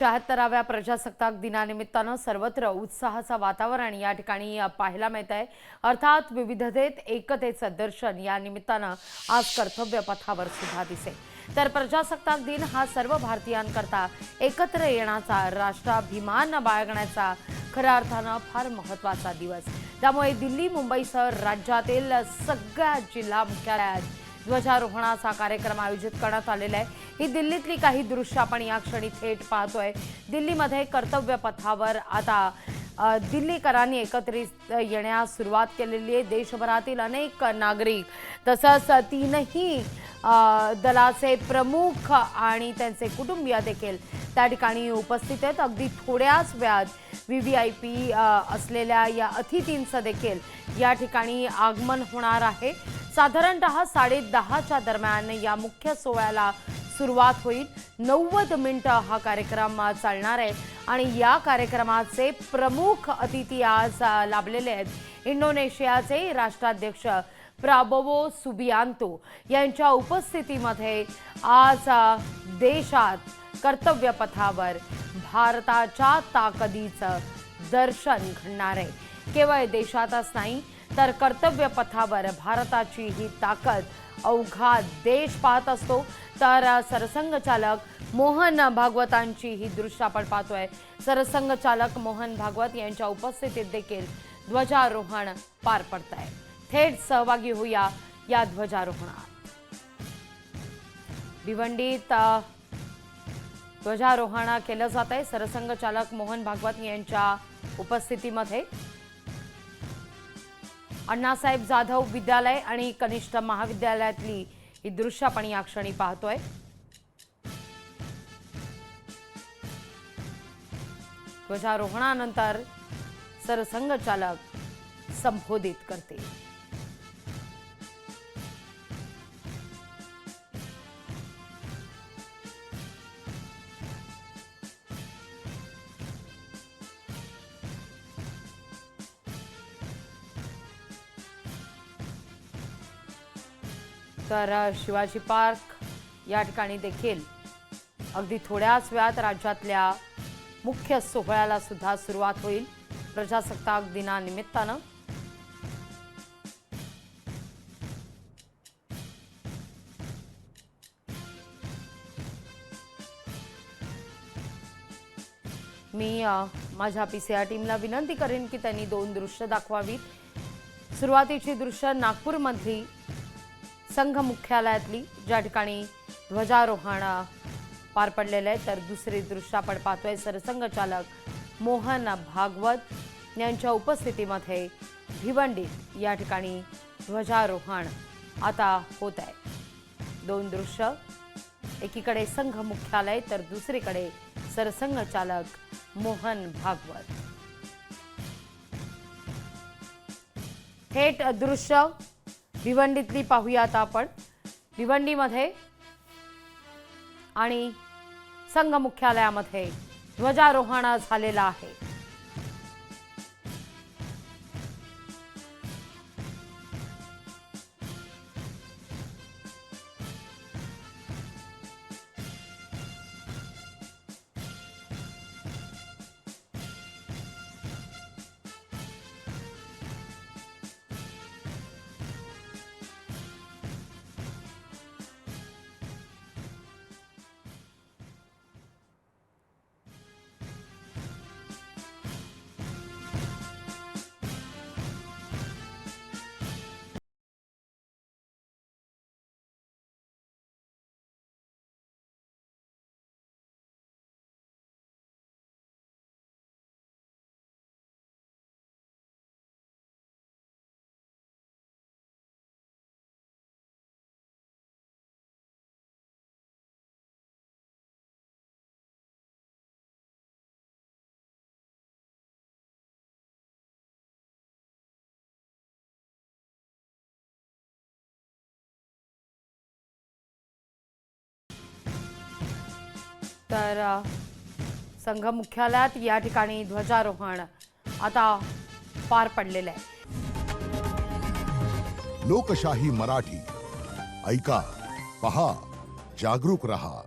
74व्या प्रजासत्ताक दिनानिमित्तानं सर्वत्र उत्साहाचं वातावरण या ठिकाणी पाहायला मिळत आहे। अर्थात विविधतेत एकतेचं दर्शन या निमित्तानं आज कर्तव्य पथावर सुद्धा दिसे। तर प्रजासत्ताक दिन हा सर्व भारतीयांकरता एकत्र येण्याचा, राष्ट्राभिमान बाळगण्याचा खऱ्या अर्थानं फार महत्त्वाचा दिवस। त्यामुळे दिल्ली, मुंबईसह राज्यातील सगळ्या जिल्हा मुख्यालयात ध्वजारोहणाचा कार्यक्रम आयोजित करण्यात आलेला आहे। ही दिल्लीतली काही दृश्य आपण या क्षणी थेट पाहतोय। दिल्लीमध्ये कर्तव्य पथावर आता दिल्लीकरांनी एकत्रित येण्यास सुरुवात केलेली आहे। देशभरातील अनेक नागरिक तसंच तीनही दलाचे प्रमुख आणि त्यांचे कुटुंबीय देखील त्या ठिकाणी उपस्थित आहेत। अगदी थोड्याच वेळात व्हीव्हीआयपी असलेल्या या अतिथींचं देखील या ठिकाणी आगमन होणार आहे। साधारणतः 10:30च्या दरम्यान या मुख्य सोहळ्याला सुरुवात होईल। 90 मिनिटं हा कार्यक्रम चालणार आहे आणि या कार्यक्रमाचे प्रमुख अतिथी आज लाभलेले आहेत। इंडोनेशियाचे राष्ट्राध्यक्ष प्राबोवो सुबियांतो यांच्या उपस्थितीमध्ये आज देशात कर्तव्य पथावर भारताच्या ताकदीचं दर्शन घडणार आहे। केवळ देशातच नाही तर कर्तव्य पथावर भारताची ही ताकद अवघा देश पाहत असतो। तर सरसंघचालक मोहन भागवतांची ही दृश्य आपण पाहतोय। सरसंघचालक मोहन भागवत यांच्या उपस्थितीत देखील ध्वजारोहण पार पडत आहे। थेट सहभागी होऊया या ध्वजारोहणात। भिवंडीत ध्वजारोहण केलं जात आहे सरसंघचालक मोहन भागवत यांच्या उपस्थितीमध्ये। अण्णासाहेब जाधव विद्यालय आणि कनिष्ठ महाविद्यालयातली ही दृश्य आपण या क्षणी पाहतोय। ध्वजारोहणानंतर सरसंघचालक संबोधित करतील। तर शिवाजी पार्क या ठिकाणी देखील अगदी थोड्याच वेळात राज्यातल्या मुख्य सोहळ्याला सुद्धा सुरुवात होईल प्रजासत्ताक दिनानिमित्तानं। मी माझ्या पीसीआर टीमला विनंती करेन की त्यांनी 2 दृश्य दाखवावीत। सुरुवातीची दृश्य नागपूरमधली संघ मुख्यालयातली ज्या ठिकाणी ध्वजारोहण पार पडलेलं आहे। तर दुसरी दृश्य आपण पाहतोय सरसंघचालक मोहन भागवत यांच्या उपस्थितीमध्ये भिवंडीत या ठिकाणी ध्वजारोहण आता होत आहे। 2 दृश्य, एकीकडे संघ मुख्यालय तर दुसरीकडे सरसंघचालक मोहन भागवत। थेट दृश्य भिवंडीतली पाहूयात आपण। भिवंडीमध्ये आणि संघ मुख्यालयामध्ये ध्वजारोहण झालेलं आहे। तर संघ मुख्यालयात या ठिकाणी ध्वजारोहण आता पार पडलेलं आहे। लोकशाही मराठी ऐका, पहा, जागरूक रहा।